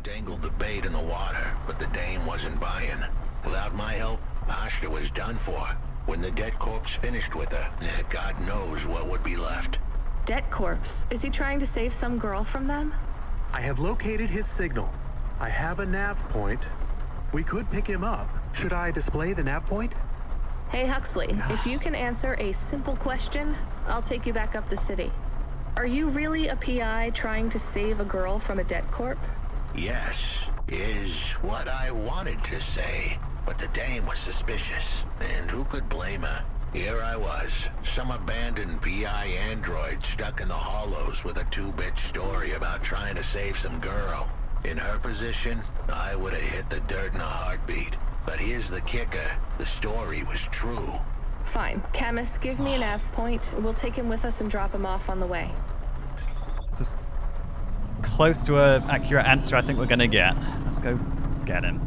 dangled the bait in the water, but the dame wasn't buying. Without my help, Ashta was done for. When the dead corpse finished with her, God knows what would be left. Dead corpse? Is he trying to save some girl from them? I have located his signal. I have a nav point. We could pick him up. Should I display the nav point? Hey Huxley, if you can answer a simple question, I'll take you back up the city. Are you really a PI trying to save a girl from a dead corp? Yes, is what I wanted to say. But the dame was suspicious, and who could blame her? Here I was, some abandoned PI android stuck in the hollows with a 2-bit story about trying to save some girl. In her position, I would have hit the dirt in a heartbeat. But here's the kicker, the story was true. Fine. Camus, give me an nav point. We'll take him with us and drop him off on the way. It's as close to an accurate answer I think we're gonna get. Let's go get him.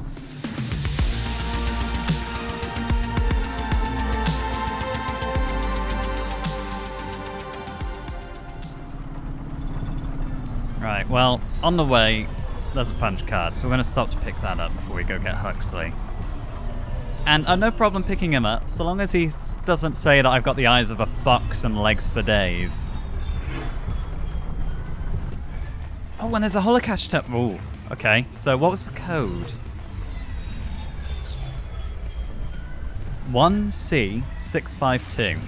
Right, well, on the way, there's a punch card, so we're going to stop to pick that up before we go get Huxley. And I've no problem picking him up, so long as he doesn't say that I've got the eyes of a fox and legs for days. Oh, and there's a holocaust Ooh, okay, so what was the code? 1C652.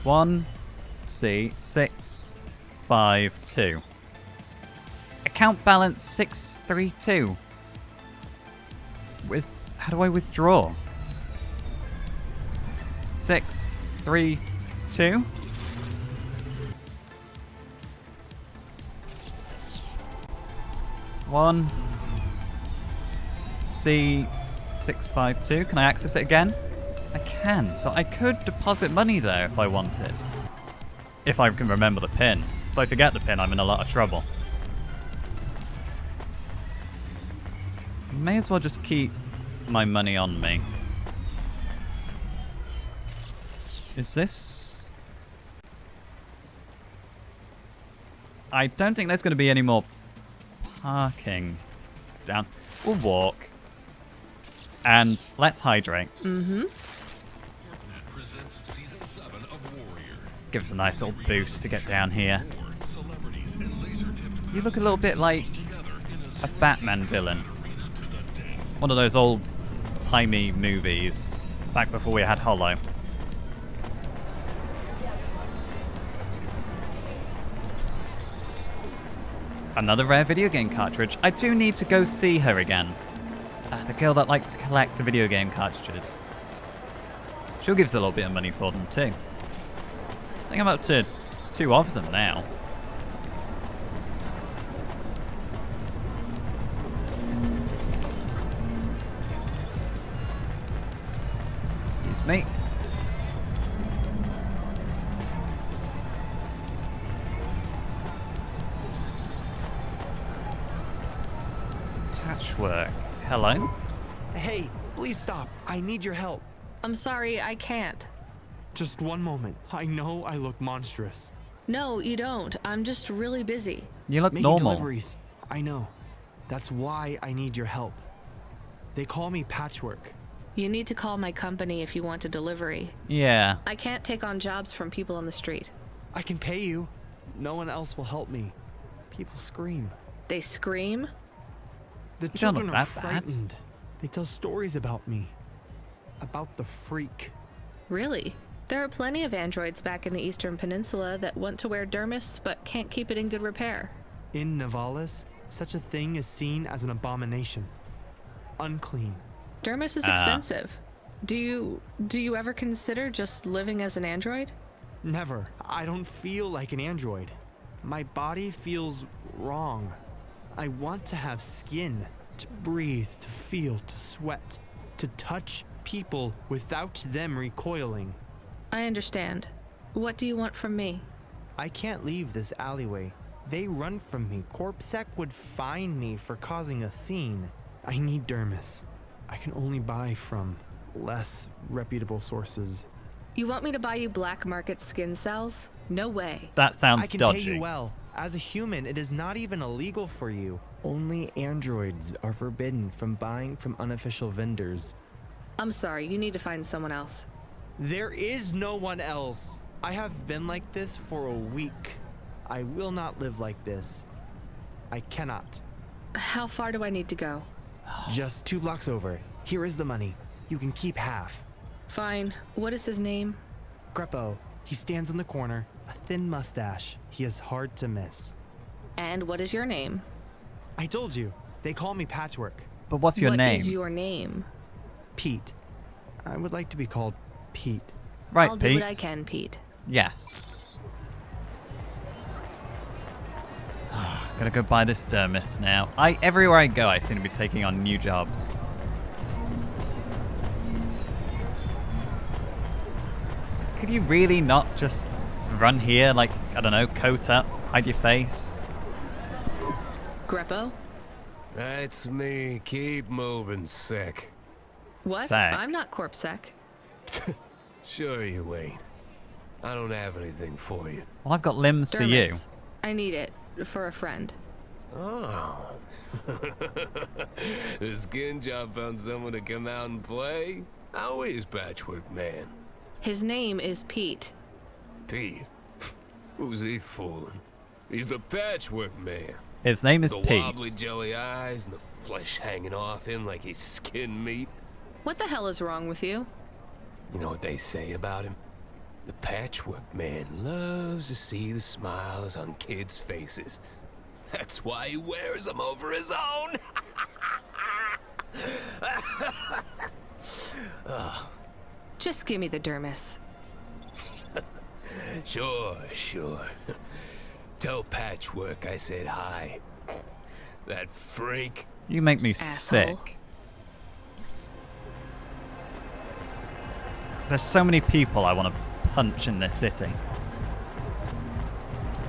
1C652. Account balance 632. How do I withdraw? 632. One C652. Can I access it again? I can, so I could deposit money there if I wanted. If I can remember the pin. If I forget the pin, I'm in a lot of trouble. May as well just keep my money on me. Is this... I don't think there's going to be any more parking down. We'll walk. And let's hydrate. Mm-hmm. Give us a nice little boost to get down here. You look a little bit like a Batman villain. One of those old-timey movies, back before we had Hollow. Another rare video game cartridge. I do need to go see her again. The girl that likes to collect the video game cartridges. She'll give us a little bit of money for them too. I think I'm up to 2 of them now. Excuse me. Patchwork. Hello? Hey, please stop. I need your help. I'm sorry, I can't. Just one moment. I know I look monstrous. No, you don't. I'm just really busy. You look Making normal. deliveries. I know. That's why I need your help. They call me Patchwork. You need to call my company if you want a delivery. Yeah. I can't take on jobs from people on the street. I can pay you. No one else will help me. People scream. They scream? The don't children look are that bad. frightened. They tell stories about me. About the freak. Really? There are plenty of androids back in the Eastern Peninsula that want to wear dermis but can't keep it in good repair. In Navalis, such a thing is seen as an abomination. Unclean. Dermis is expensive. Do you ever consider just living as an android? Never. I don't feel like an android. My body feels wrong. I want to have skin, to breathe, to feel, to sweat, to touch people without them recoiling. I understand. What do you want from me? I can't leave this alleyway. They run from me. Corpsec would fine me for causing a scene. I need dermis. I can only buy from less reputable sources. You want me to buy you black market skin cells? No way. That sounds I can dodgy. pay you well. As a human, it is not even illegal for you. Only androids are forbidden from buying from unofficial vendors. I'm sorry, you need to find someone else. There is no one else. I have been like this for a week. I will not live like this. I cannot. How far do I need to go? Just 2 blocks over. Here is the money. You can keep half. Fine. What is his name? Greppo. He stands in the corner, a thin mustache. He is hard to miss. And what is your name? I told you. They call me Patchwork. But what's your name? What is your name? Pete. I would like to be called Pete. Right, I'll Pete. do what I can, Pete. Yes. Gotta go buy this dermis now. Everywhere I go, I seem to be taking on new jobs. Could you really not just run here, like, I don't know, coat up, hide your face? Greppo? That's me. Keep moving, sick. What? Sec. I'm not corpsec. Sure you ain't. I don't have anything for you. Well, I've got limbs for you. Dermis. I need it for a friend. Oh. The skin job found someone to come out and play? How is Patchwork Man? His name is Pete. Pete? Who's he fooling? He's the Patchwork Man. His name is The Pete. wobbly jelly eyes and the flesh hanging off him like he's skin meat. What the hell is wrong with you? You know what they say about him? The Patchwork Man loves to see the smiles on kids' faces. That's why he wears them over his own. Just give me the dermis. Sure. Tell Patchwork I said hi. That freak. You make me Asshole. sick. There's so many people I want to punch in this city.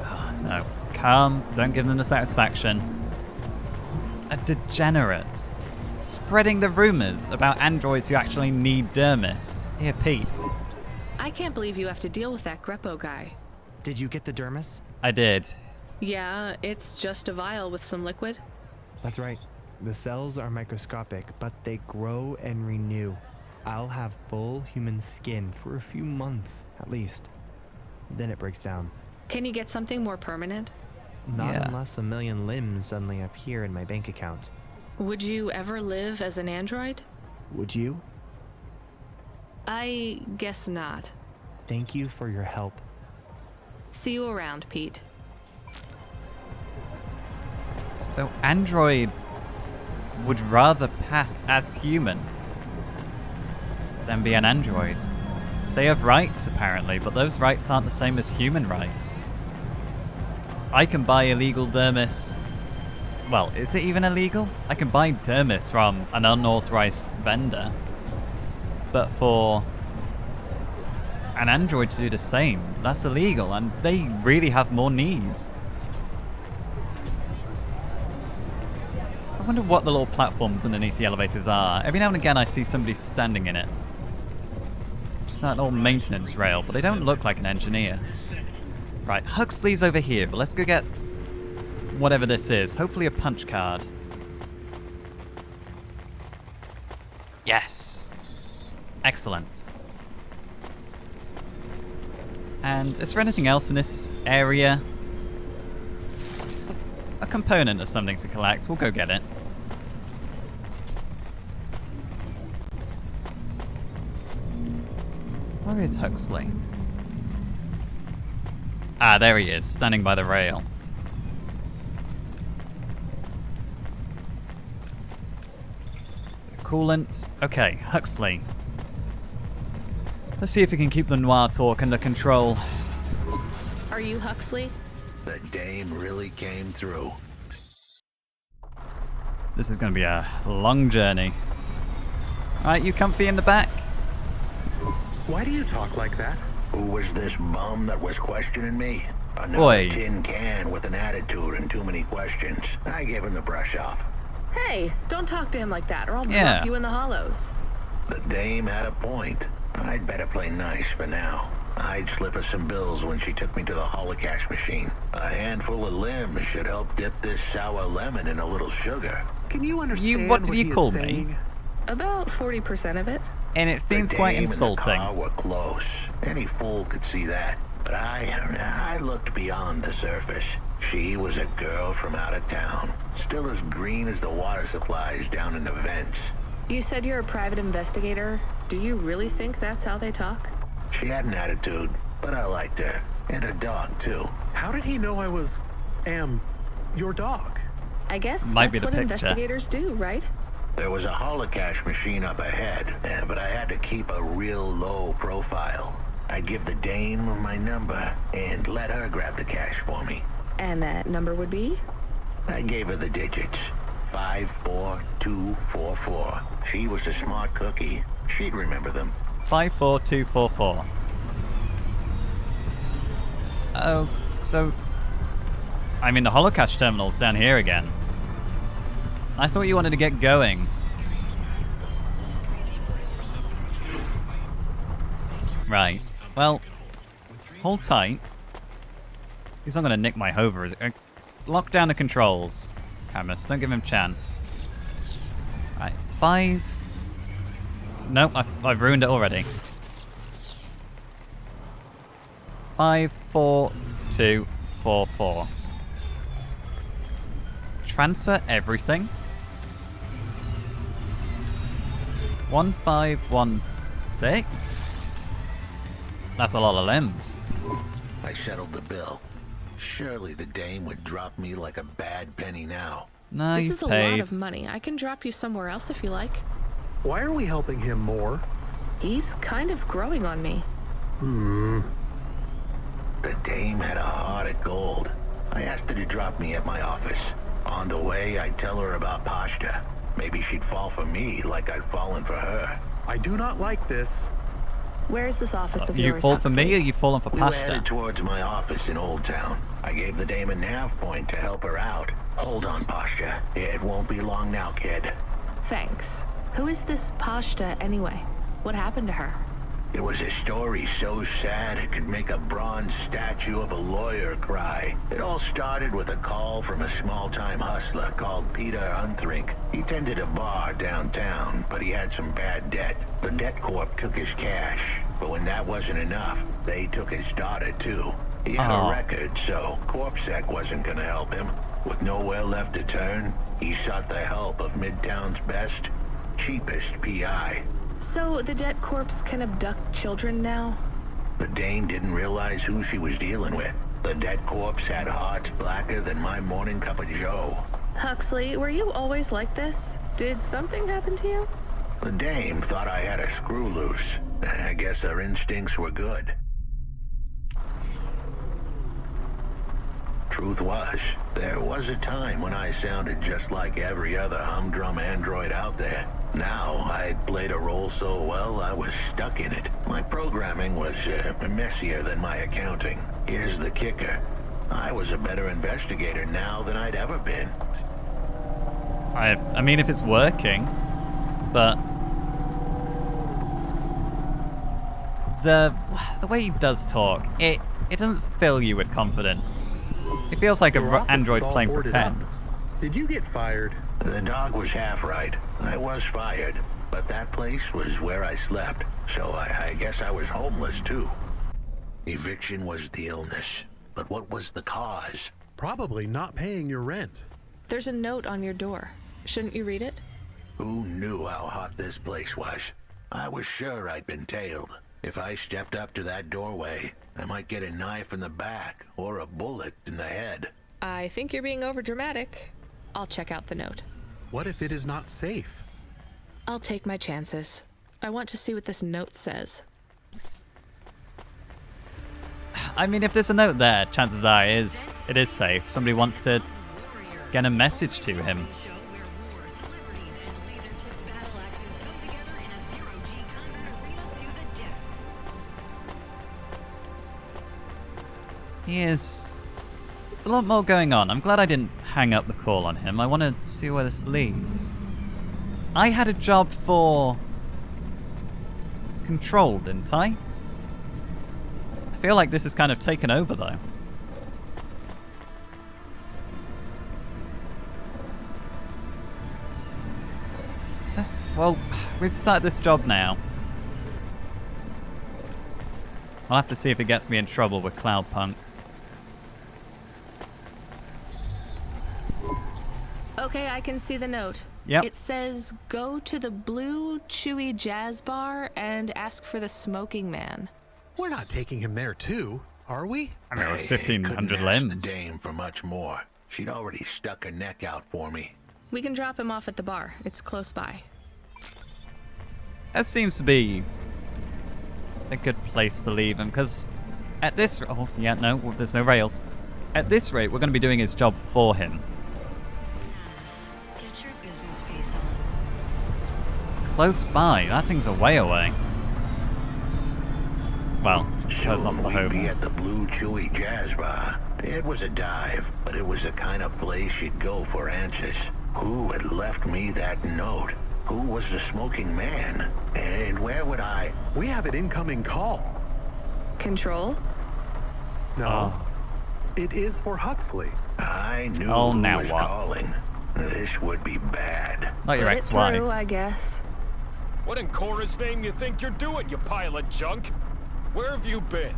Oh, no. Calm. Don't give them the satisfaction. A degenerate. Spreading the rumors about androids who actually need dermis. Here, Pete. I can't believe you have to deal with that Greppo guy. Did you get the dermis? I did. Yeah, it's just a vial with some liquid. That's right. The cells are microscopic, but they grow and renew. I'll have full human skin for a few months, at least. Then it breaks down. Can you get something more permanent? Not Yeah. unless a million limbs suddenly appear in my bank account. Would you ever live as an android? Would you? I guess not. Thank you for your help. See you around, Pete. So androids would rather pass as human than be an android. They have rights, apparently, but those rights aren't the same as human rights. I can buy illegal dermis. Well, is it even illegal? I can buy dermis from an unauthorized vendor. But for an android to do the same, that's illegal, and they really have more needs. I wonder what the little platforms underneath the elevators are. Every now and again I see somebody standing in it. Just that little maintenance rail, but they don't look like an engineer. Right, Huxley's over here, but let's go get whatever this is. Hopefully a punch card. Yes! Excellent. And is there anything else in this area? It's a component of something to collect. We'll go get it. Where is Huxley? Ah, there he is, standing by the rail. Coolant. Okay, Huxley. Let's see if we can keep the noir talk under control. Are you Huxley? The dame really came through. This is going to be a long journey. Alright, you comfy in the back? Why do you talk like that? Who was this bum that was questioning me? Another Oi. tin can with an attitude and too many questions. I gave him the brush off. Hey, don't talk to him like that, or I'll Yeah. drop you in the hollows. The dame had a point. I'd better play nice for now. I'd slip her some bills when she took me to the holocash machine. A handful of limbs should help dip this sour lemon in a little sugar. Can you understand what did he you is call me? saying? About 40% of it. And it seems The quite dame insulting. and the car were close. Any fool could see that. But I looked beyond the surface. She was a girl from out of town, still as green as the water supplies down in the vents. You said you're a private investigator. Do you really think that's how they talk? She had an attitude, but I liked her. And a dog, too. How did he know I was, your dog? I guess Might be that's the what picture. investigators do, right? There was a holocash machine up ahead, but I had to keep a real low profile. I'd give the dame my number and let her grab the cash for me. And that number would be? I gave her the digits. 54244. She was a smart cookie. She'd remember them. 54244. Oh, so... I'm in the holocash terminals down here again. I thought you wanted to get going. Right. Well, hold tight. He's not going to nick my hover. Lock down the controls. Cameras, don't give him a chance. Right, 5... Nope, I've ruined it already. 54244. Transfer everything. 1516. That's a lot of limbs. I settled the bill. Surely the dame would drop me like a bad penny now. No, This you is a paid. lot of money. I can drop you somewhere else if you like. Why are we helping him more? He's kind of growing on me. The dame had a heart of gold. I asked her to drop me at my office. On the way, I'd tell her about Pashta. Maybe she'd fall for me like I'd fallen for her. I do not like this. Where's this office of You yours, fall for me Huxley? or you falling for We were headed pasta? towards my office in Old Town. I gave the dame a nav point to help her out. Hold on, Pashta. It won't be long now, kid. Thanks. Who is this Pashta anyway? What happened to her? It was a story so sad it could make a bronze statue of a lawyer cry. It all started with a call from a small-time hustler called Peter Unthrink. He tended a bar downtown, but he had some bad debt. The debt corp took his cash, but when that wasn't enough, they took his daughter too. He had Aw. a record, so CorpSec wasn't gonna help him. With nowhere left to turn, he sought the help of Midtown's best, cheapest PI. So the debt corpse can abduct children now? The dame didn't realize who she was dealing with. The dead corpse had hearts blacker than my morning cup of joe. Huxley, were you always like this? Did something happen to you? The dame thought I had a screw loose. I guess her instincts were good. Truth was, there was a time when I sounded just like every other humdrum android out there. Now, I'd played a role so well, I was stuck in it. My programming was messier than my accounting. Here's the kicker. I was a better investigator now than I'd ever been. I mean, if it's working, but the way he does talk, it doesn't fill you with confidence. It feels like Your an office is android all playing boarded up. pretend. Did you get fired? The dog was half right. I was fired, but that place was where I slept, so I guess I was homeless too. Eviction was the illness, but what was the cause? Probably not paying your rent. There's a note on your door. Shouldn't you read it? Who knew how hot this place was? I was sure I'd been tailed. If I stepped up to that doorway, I might get a knife in the back or a bullet in the head. I think you're being overdramatic. I'll check out the note. What if it is not safe? I'll take my chances. I want to see what this note says. I mean, if there's a note there, chances are it is safe. Somebody wants to get a message to him. There's a lot more going on. I'm glad I didn't hang up the call on him. I want to see where this leads. I had a job for Control, didn't I? feel like this is kind of taken over, though. Well, we've started this job now. I'll have to see if it gets me in trouble with Cloudpunk. Okay, I can see the note. Yep. It says, go to the Blue Chewy Jazz Bar and ask for the Smoking Man. We're not taking him there too, are we? I mean, it was Hey, 1,500 couldn't ask limbs. the dame for much more. She'd already stuck her neck out for me. We can drop him off at the bar. It's close by. That seems to be a good place to leave him, because at this... Oh, yeah, no, there's no rails. At this rate, we're going to be doing his job for him. Get your business face on. Close by. That thing's a way away. Well, I suppose not Soon for we'd be home. at the Blue Chewy Jazz Bar. It was a dive, but it was the kind of place you'd go for answers. Who had left me that note? Who was the smoking man? And where would I... We have an incoming call. Control? No. It is for Huxley. I knew Oh, who now was what? calling. This would be bad. Not your Put it ex-wife. through, I guess. What in Cora's name you think you're doing, you pile of junk? Where have you been?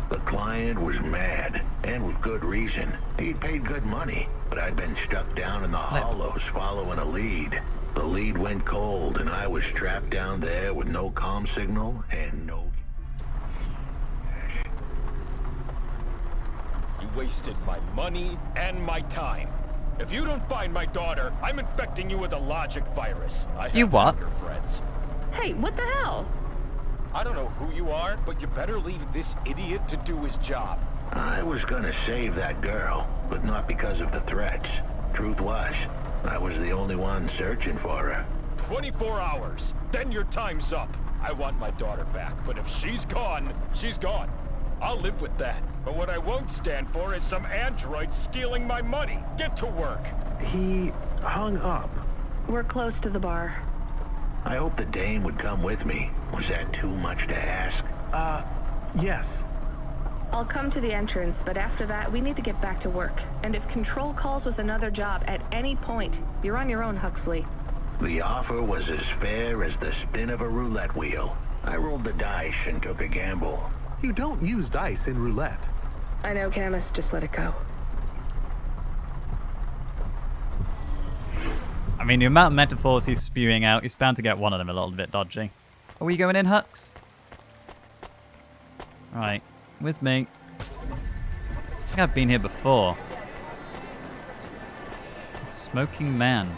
The client was mad, and with good reason. He'd paid good money, but I'd been stuck down in the hollows following a lead. The lead went cold, and I was trapped down there with no comm signal and no cash. You wasted my money and my time. If you don't find my daughter, I'm infecting you with a logic virus. I have You what? hacker friends. Hey, what the hell? I don't know who you are, but you better leave this idiot to do his job. I was gonna save that girl, but not because of the threats. Truth was, I was the only one searching for her. 24 hours, then your time's up. I want my daughter back, but if she's gone, she's gone. I'll live with that. But what I won't stand for is some android stealing my money. Get to work. He hung up. We're close to the bar. I hoped the dame would come with me. Was that too much to ask? Yes. I'll come to the entrance, but after that, we need to get back to work. And if Control calls with another job at any point, you're on your own, Huxley. The offer was as fair as the spin of a roulette wheel. I rolled the dice and took a gamble. You don't use dice in roulette. I know, Camus, just let it go. I mean, the amount of metaphors he's spewing out, he's bound to get one of them a little bit dodgy. Are we going in, Hux? Right, with me. I think I've been here before. Smoking man.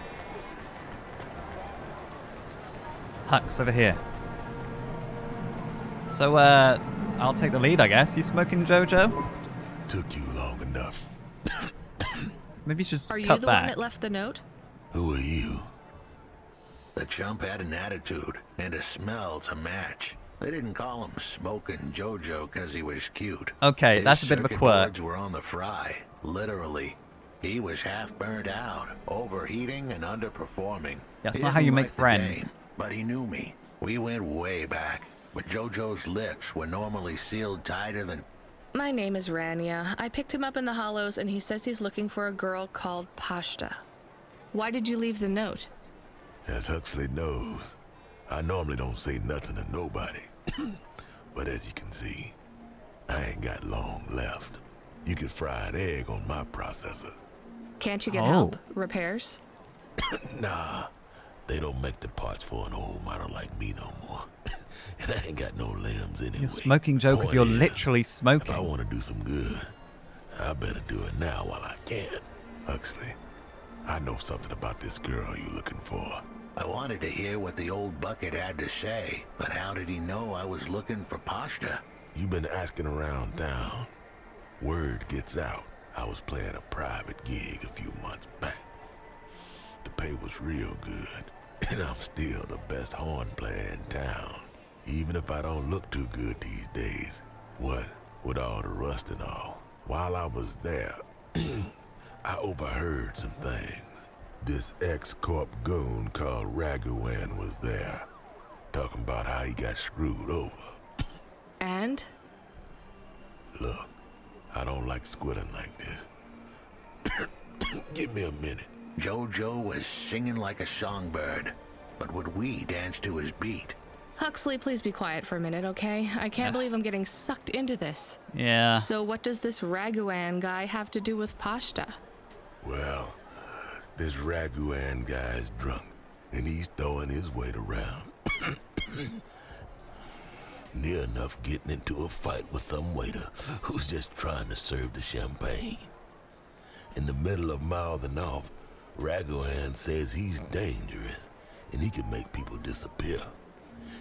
Hux, over here. So, I'll take the lead, I guess. You smoking, Jojo? Took you long enough. Maybe you should Are you cut the one back. that left the note? Who are you? The chump had an attitude and a smell to match. They didn't call him Smoking Jojo because he was cute. Okay, His that's a bit of a circuit quirk. boards were on the fry, literally. He was half burnt out, overheating and underperforming. That's He not how you didn't make like the friends. dame, but he knew me. We went way back. But Jojo's lips were normally sealed tighter than... My name is Rania. I picked him up in the Hollows, and he says he's looking for a girl called Pashta. Why did you leave the note? As Huxley knows, I normally don't say nothing to nobody. But as you can see, I ain't got long left. You can fry an egg on my processor. Can't you get Oh. help? Repairs? Nah, they don't make the parts for an old model like me no more. And I ain't got no limbs anyway. You're smoking, Joe, because you're Point is, literally if I smoking. want to do some good, I better do it now while I can. Huxley, I know something about this girl you're looking for. I wanted to hear what the old bucket had to say, but how did he know I was looking for Pashta? You've been asking around town. Word gets out. I was playing a private gig a few months back. The pay was real good, and I'm still the best horn player in town. Even if I don't look too good these days. What with all the rust and all. While I was there, I overheard some things. This ex-corp goon called Raguan was there, talking about how he got screwed over. And? Look, I don't like squitting like this. Give me a minute. Jojo was singing like a songbird, but would we dance to his beat? Huxley, please be quiet for a minute, okay? I can't believe I'm getting sucked into this. Yeah. So what does this Raguan guy have to do with Pashta? Well, this Raguan guy's drunk, and he's throwing his weight around. Near enough getting into a fight with some waiter who's just trying to serve the champagne. In the middle of mouthing off, Raguan says he's dangerous, and he can make people disappear.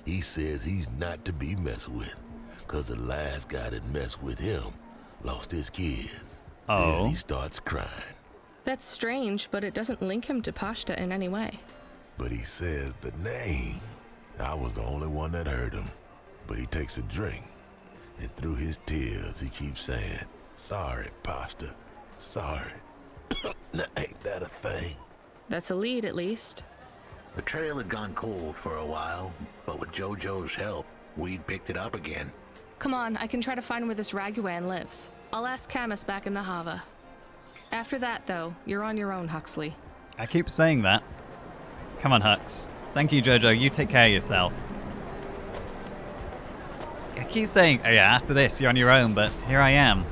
He says he's not to be messed with, cause the last guy that messed with him lost his kids. Oh. Then he starts crying. That's strange, but it doesn't link him to Pashta in any way. But he says the name. I was the only one that heard him. But he takes a drink, and through his tears he keeps saying, "Sorry, Pasta, sorry." Now, ain't that a thing? That's a lead, at least. The trail had gone cold for a while, but with Jojo's help, we'd picked it up again. Come on, I can try to find where this Raguan lives. I'll ask Camus back in the Hava. After that, though, you're on your own, Huxley. I keep saying that. Come on, Hux. Thank you, Jojo. You take care of yourself. I keep saying, oh yeah, after this, you're on your own, but here I am.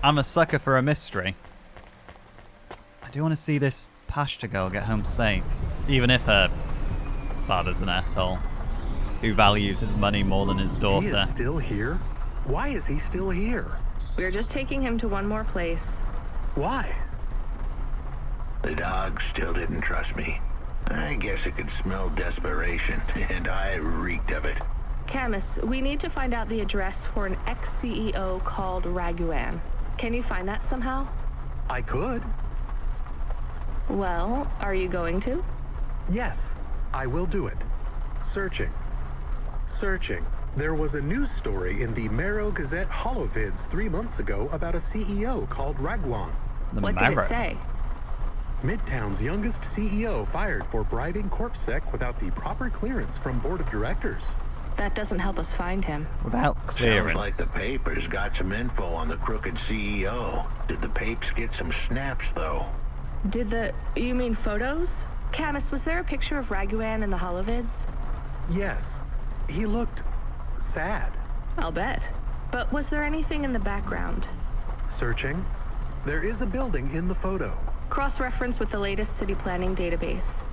I'm a sucker for a mystery. I do want to see this Pashta girl get home safe, even if her father's an asshole who values his money more than his daughter. He is still here? Why is he still here? We're just taking him to one more place. Why? The dog still didn't trust me. I guess it could smell desperation, and I reeked of it. Camus, we need to find out the address for an ex-CEO called Raguan. Can you find that somehow? I could. Well, are you going to? Yes, I will do it. Searching. Searching. There was a news story in the Marrow Gazette Holovids 3 months ago about a CEO called Raguan. What did it say? Midtown's youngest CEO fired for bribing CorpSec without the proper clearance from board of directors. That doesn't help us find him. Without clearance. Sounds like the papers got some info on the crooked CEO. Did the papes get some snaps, though? You mean photos? Camus, was there a picture of Raguan in the Holovids? Yes. He looked sad. I'll bet. But was there anything in the background? Searching. There is a building in the photo. Cross-reference with the latest city planning database.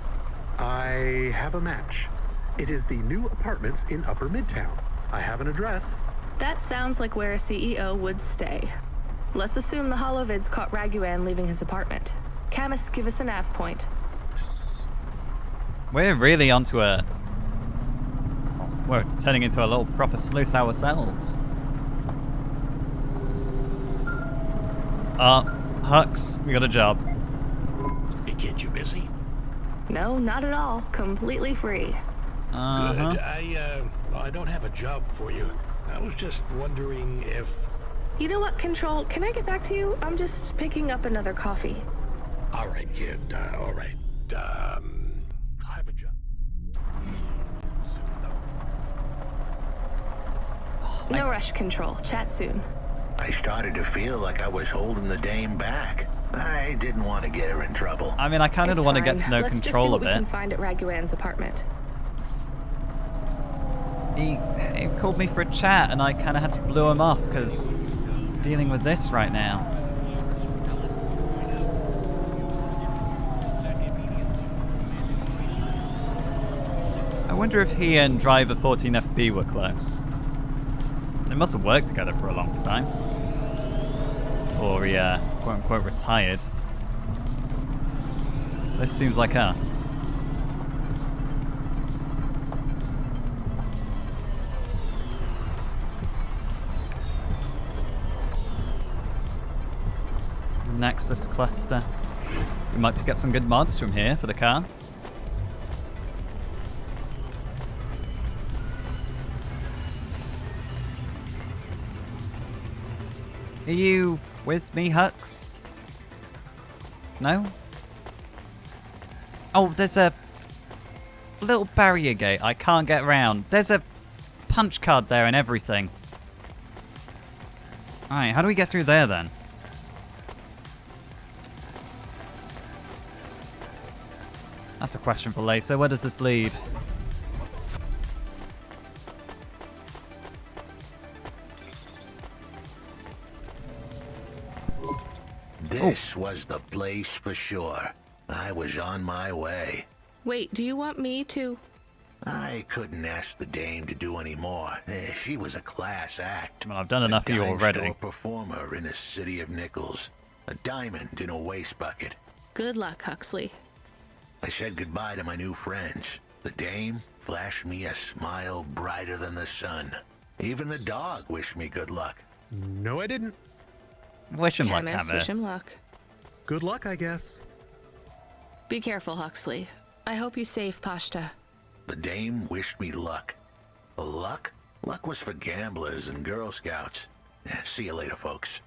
I have a match. It is the new apartments in Upper Midtown. I have an address. That sounds like where a CEO would stay. Let's assume the Holovids caught Raguan leaving his apartment. Camus, give us a nav point. We're really onto a... We're turning into a little proper sleuth ourselves. Hux, we got a job. Hey kid, you busy? No, not at all. Completely free. Uh-huh. Good. I don't have a job for you. I was just wondering if... You know what, Control? Can I get back to you? I'm just picking up another coffee. All right, kid. All right. I'll have a job. Soon, though. No rush, Control. Chat soon. I started to feel like I was holding the dame back. I didn't want to get her in trouble. I mean, I kind of It's want to get fine. to know Let's Control a just see what we can bit. find at Raguan's apartment. He called me for a chat, and I kind of had to blow him off because dealing with this right now. I wonder if he and Driver 14FB were close. They must have worked together for a long time. Or he, quote-unquote, retired. This seems like us. Nexus cluster. We might pick up some good mods from here for the car. Are you with me, Hux? No? Oh, there's a little barrier gate I can't get around. There's a punch card there and everything. Alright, how do we get through there then? That's a question for later. Where does this lead? This was the place for sure. I was on my way. Wait, do you want me to? I couldn't ask the dame to do any more. She was a class act. Well, I've done enough for you already. A dime store performer in a city of nickels. A diamond in a waste bucket. Good luck, Huxley. I said goodbye to my new friends. The dame flashed me a smile brighter than the sun. Even the dog wished me good luck. No, I didn't. Wish him luck, Camus, wish him luck. Good luck, I guess. Be careful, Huxley. I hope you save Pashta. The dame wished me luck. Luck? Luck was for gamblers and Girl Scouts. See you later, folks.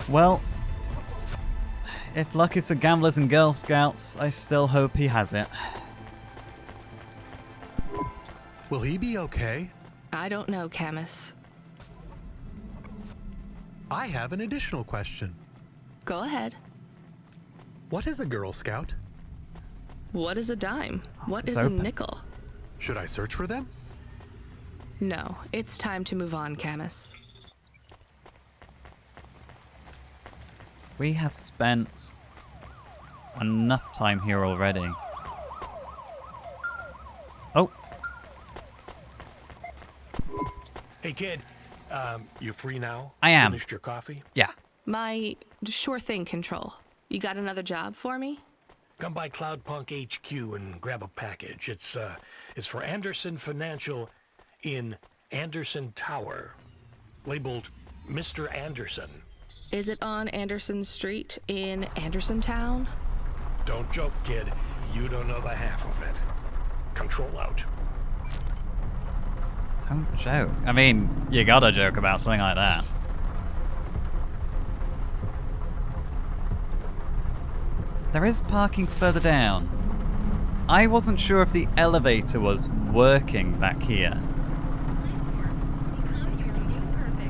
Well, if luck is for gamblers and Girl Scouts, I still hope he has it. Will he be okay? I don't know, Camus. I have an additional question. Go ahead. What is a Girl Scout? What is a dime? What It's is a open. nickel? Should I search for them? No, it's time to move on, Camus. We have spent enough time here already. Oh, Hey, kid. You free now? I am. Finished your coffee? yeah. My sure thing control. You got another job for me? Come by Cloudpunk HQ and grab a package. It's for Anderson Financial in Anderson Tower, labeled Mr. Anderson. Is it on Anderson Street in Andersontown? Don't joke, kid. You don't know the half of it. Control out. Don't joke. I mean, you gotta joke about something like that. There is parking further down. I wasn't sure if the elevator was working back here.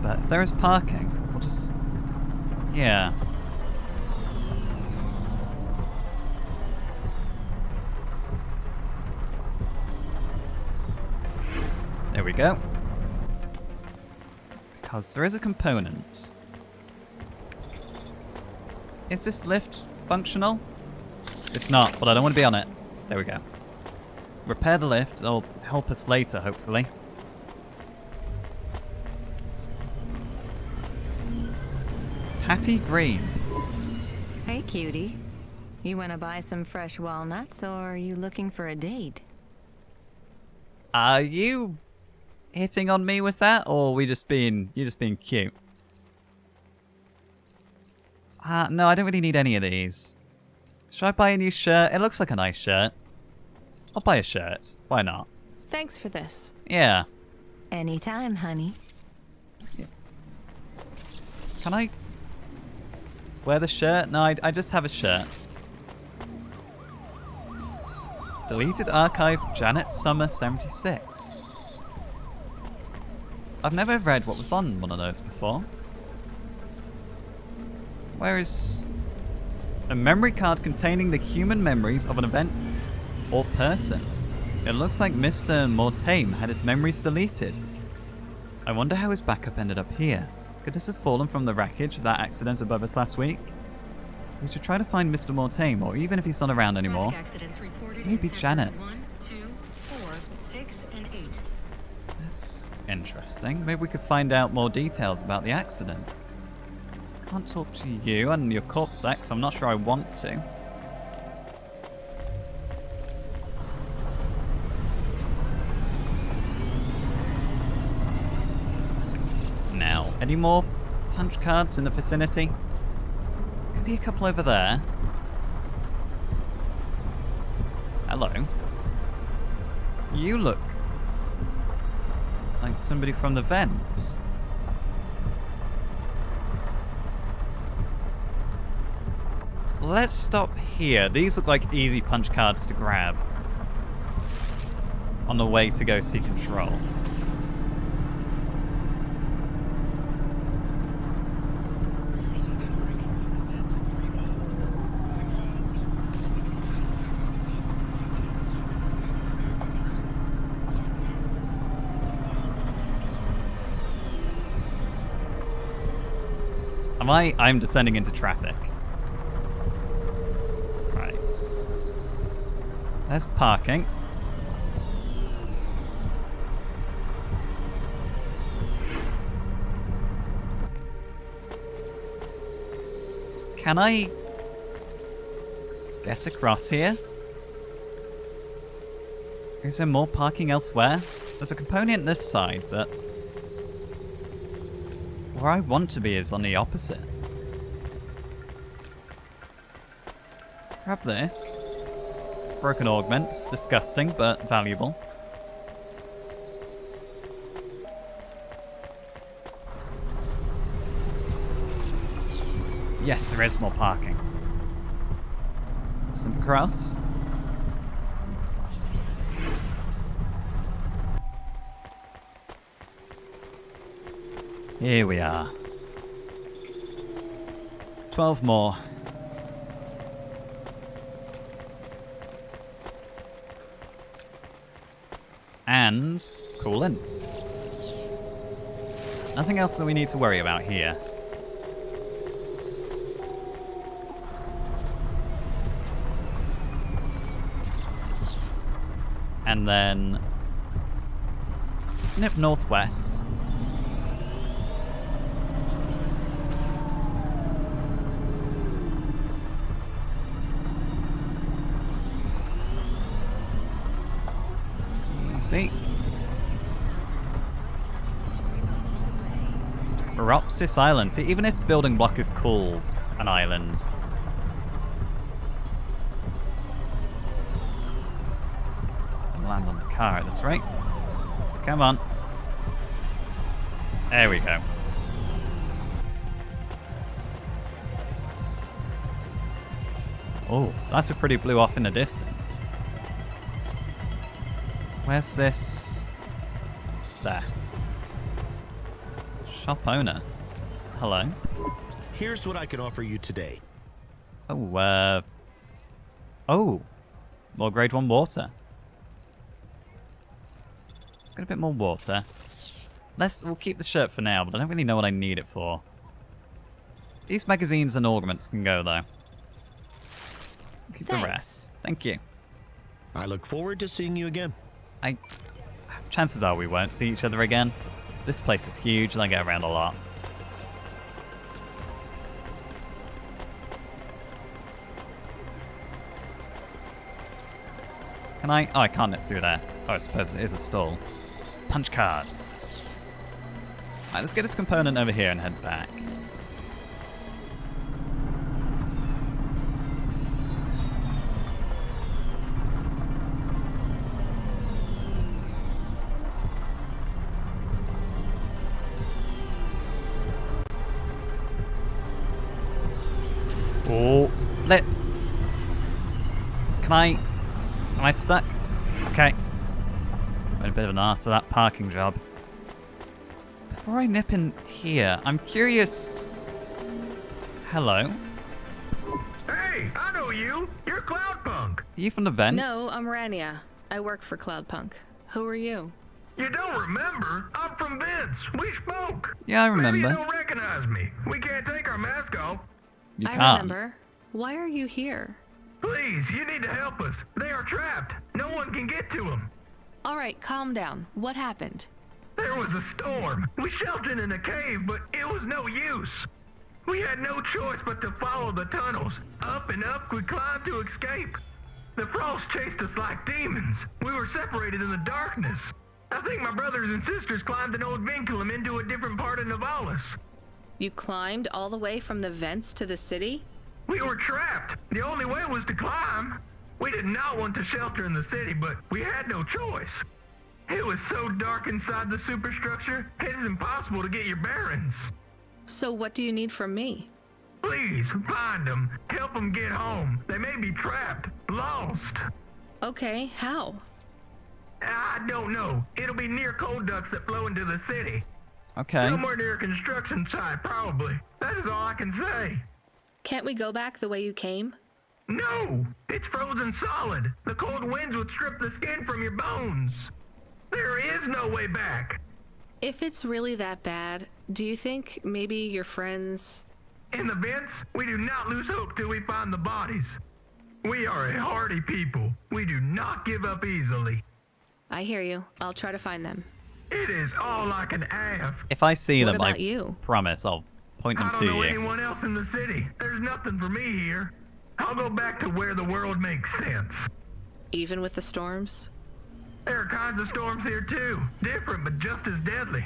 But if there is parking, we'll just... yeah. There we go. Because there is a component. Is this lift functional? It's not, but I don't want to be on it. There we go. Repair the lift. It'll help us later, hopefully. Hattie Green. Hey, cutie. You want to buy some fresh walnuts, or are you looking for a date? Are you hitting on me with that, or are you just being cute? No, I don't really need any of these. Should I buy a new shirt? It looks like a nice shirt. I'll buy a shirt. Why not? Thanks for this. Yeah. Anytime, honey. Can I wear the shirt? No, I just have a shirt. Deleted archive, Janet Summer 76. I've never read what was on one of those before. Where is... a memory card containing the human memories of an event or person. It looks like Mr. Mortame had his memories deleted. I wonder how his backup ended up here. Could this have fallen from the wreckage of that accident above us last week? We should try to find Mr. Mortame, or even if he's not around anymore, maybe Janet. 1, 2, 4, 6, and 8. That's interesting. Maybe we could find out more details about the accident. Can't talk to you and your corpse sack, so I'm not sure I want to. Now, any more punch cards in the vicinity? Could be a couple over there. Hello. You look like somebody from the vents. Let's stop here. These look like easy punch cards to grab on the way to go see Control. Am I? I'm descending into traffic. Right. There's parking. Can I get across here? Is there more parking elsewhere? There's a component this side, but where I want to be is on the opposite. Grab this. Broken augments, disgusting, but valuable. Yes, there is more parking. Slip across. Here we are. 12 more. And coolant. Nothing else that we need to worry about here. And then nip northwest. See? Metropolis Island. See, even its building block is called an island. Land on the car at this rate. Come on. There we go. Oh, that's a pretty blew off in the distance. Where's this? There. Shop owner. Hello. Here's what I can offer you today. Oh, oh. More grade 1 water. Let's get a bit more water. We'll keep the shirt for now, but I don't really know what I need it for. These magazines and ornaments can go, though. Keep the rest. Thank you. I look forward to seeing you again. Chances are we won't see each other again. This place is huge and I get around a lot. Can I? Oh, I can't nip through there. Oh, I suppose it is a stall. Punch cards. Alright, let's get this component over here and head back. Oh, lip. Am I stuck? Okay. Made a bit of an arse of that parking job. Before I nip in here, I'm curious. Hello. Hey, I know you. You're Cloudpunk. Are you from the vents? No, I'm Rania. I work for Cloudpunk. Who are you? You don't remember? I'm from Vince. We spoke. Yeah, I remember. Maybe you don't recognize me. We can't take our mask off. You I can't. remember. Why are you here? Please, you need to help us. They are trapped. No one can get to them. All right, calm down. What happened? There was a storm. We sheltered in a cave, but it was no use. We had no choice but to follow the tunnels. Up and up, we climbed to escape. The frost chased us like demons. We were separated in the darkness. I think my brothers and sisters climbed an old vinculum into a different part of Navalis. You climbed all the way from the vents to the city? We were trapped. The only way was to climb. We did not want to shelter in the city, but we had no choice. It was so dark inside the superstructure, it is impossible to get your bearings. So what do you need from me? Please, find them. Help them get home. They may be trapped, lost. Okay, how? I don't know. It'll be near coal ducts that flow into the city. Okay. Somewhere near a construction site, probably. That is all I can say. Can't we go back the way you came? No! It's frozen solid. The cold winds would strip the skin from your bones. There is no way back. If it's really that bad, do you think maybe your friends... In the vents, we do not lose hope till we find the bodies. We are a hardy people. We do not give up easily. I hear you. I'll try to find them. It is all I can ask. If I see What them, about I you? promise I'll point them I to don't know you. anyone else in the city. There's nothing for me here. I'll go back to where the world makes sense. Even with the storms? There are kinds of storms here too. Different, but just as deadly.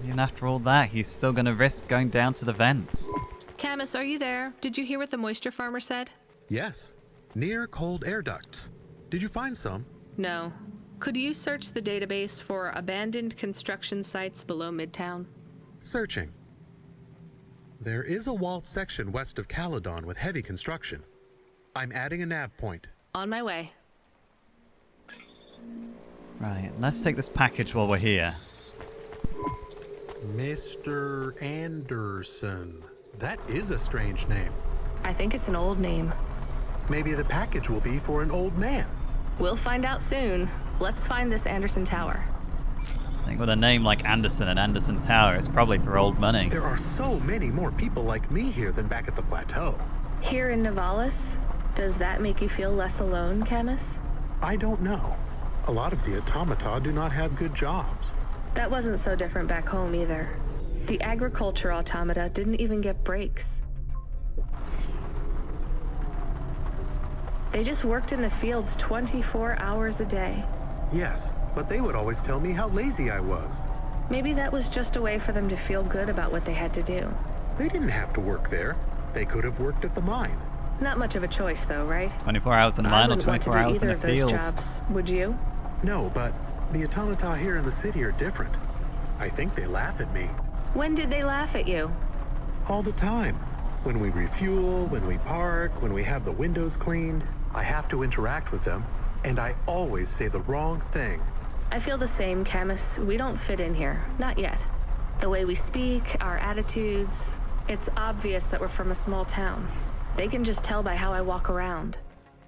And after all that, he's still going to risk going down to the vents. Camus, are you there? Did you hear what the moisture farmer said? Yes. Near cold air ducts. Did you find some? No. Could you search the database for abandoned construction sites below Midtown? Searching. There is a walled section west of Caledon with heavy construction. I'm adding a nav point. On my way. Right, let's take this package while we're here. Mr. Anderson. That is a strange name. I think it's an old name. Maybe the package will be for an old man. We'll find out soon. Let's find this Anderson Tower. I think with a name like Anderson and Anderson Tower, it's probably for old money. There are so many more people like me here than back at the plateau. Here in Nivalis? Does that make you feel less alone, Camus? I don't know. A lot of the automata do not have good jobs. That wasn't so different back home either. The agriculture automata didn't even get breaks. They just worked in the fields 24 hours a day. Yes, but they would always tell me how lazy I was. Maybe that was just a way for them to feel good about what they had to do. They didn't have to work there. They could have worked at the mine. Not much of a choice, though, right? 24 hours in the I mine or wouldn't want to 24 do hours in either a of those field. jobs. Would you? No, but the automata here in the city are different. I think they laugh at me. When did they laugh at you? All the time. When we refuel, when we park, when we have the windows cleaned, I have to interact with them, and I always say the wrong thing. I feel the same, Camus. We don't fit in here. Not yet. The way we speak, our attitudes, it's obvious that we're from a small town. They can just tell by how I walk around.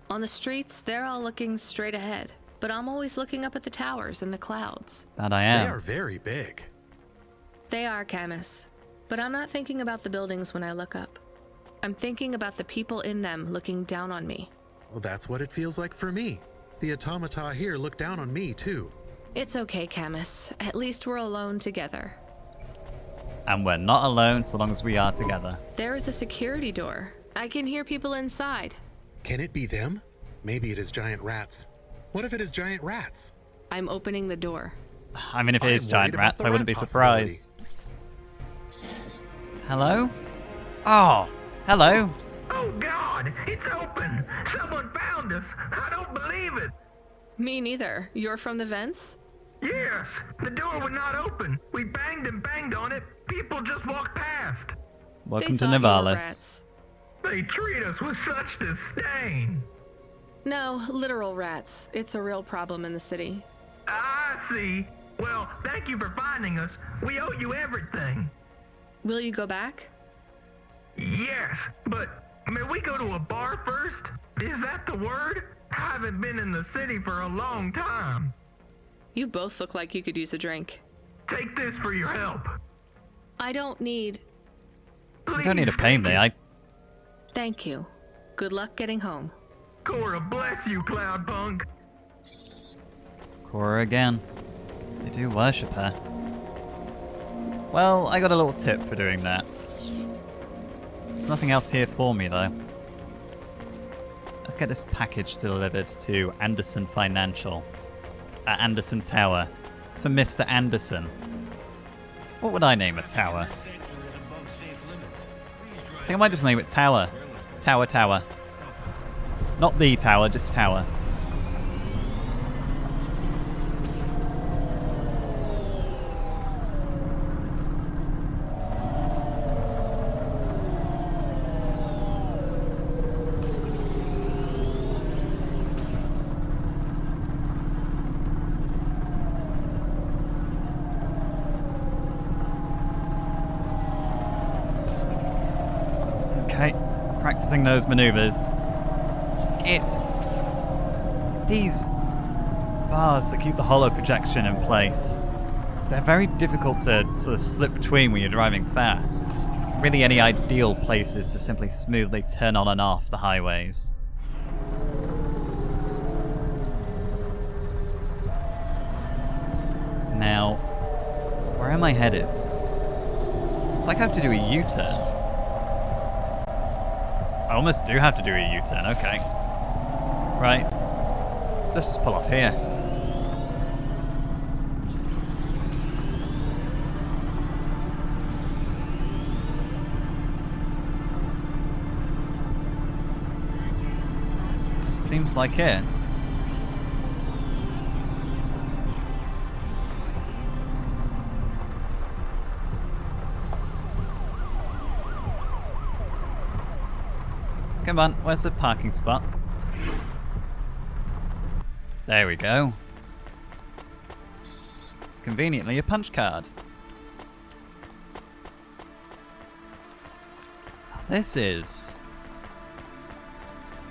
On the streets, they're all looking straight ahead, but I'm always looking up at the towers and the clouds. That I am. They are very big. They are, Camus. But I'm not thinking about the buildings when I look up. I'm thinking about the people in them looking down on me. Well, that's what it feels like for me. The automata here look down on me, too. It's okay, Camus. At least we're alone together. And we're not alone so long as we are together. There is a security door. I can hear people inside. Can it be them? Maybe it is giant rats. What if it is giant rats? I'm opening the door. I mean, if it is I'm giant worried about rats, the I wouldn't be rat possibility. surprised. Hello? Oh, hello. Oh God, it's open. Someone found us. I don't believe it. Me neither. You're from the vents? Yes, the door would not open. We banged and banged on it. People just walked past. Welcome to They thought you were Nivalis. rats. They treat us with such disdain. No, literal rats. It's a real problem in the city. I see. Well, thank you for finding us. We owe you everything. Will you go back? Yes, but may we go to a bar first? Is that the word? I haven't been in the city for a long time. You both look like you could use a drink. Take this for your help. I don't need... You don't need to pay me. Thank you. Good luck getting home. Cora, bless you, Cloudpunk. Cora again. They do worship her. Well, I got a little tip for doing that. There's nothing else here for me, though. Let's get this package delivered to Anderson Financial at Anderson Tower for Mr. Anderson. What would I name a tower? I think I might just name it Tower. Tower. Not the tower, just Tower. Okay, practicing those maneuvers. It's these bars that keep the hollow projection in place. they're very difficult to sort of slip between when you're driving fast. Really any ideal places to simply smoothly turn on and off the highways. Now, where am I headed? It's like I have to do a U-turn. I almost do have to do a U-turn, okay. Right. Let's just pull off here. Seems like it. Come on, where's the parking spot? There we go. Conveniently, a punch card. This is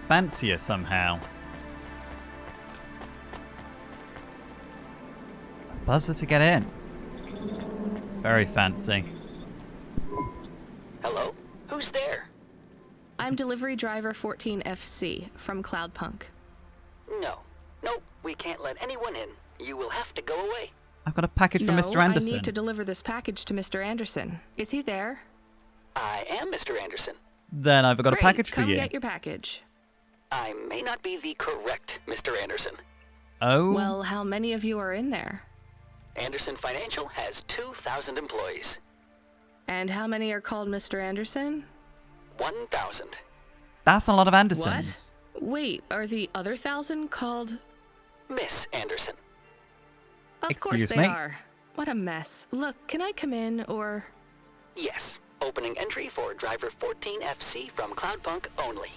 fancier somehow. A buzzer to get in. Very fancy. Hello? Who's there? I'm delivery driver 14FC from Cloudpunk. No, we can't let anyone in. You will have to go away. I've got a package from Mr. Anderson. I need to deliver this package to Mr. Anderson. Is he there? I am Mr. Anderson. Then I've got a package for you. Come get your package. I may not be the correct Mr. Anderson. Oh? Well, how many of you are in there? Anderson Financial has 2,000 employees. And how many are called Mr. Anderson? 1,000. That's a lot of Andersons. What? Wait, are the other 1,000 called Miss Anderson? Of course they are. What a mess. Look, can I come in, or? Yes. Opening entry for driver 14FC from Cloudpunk only.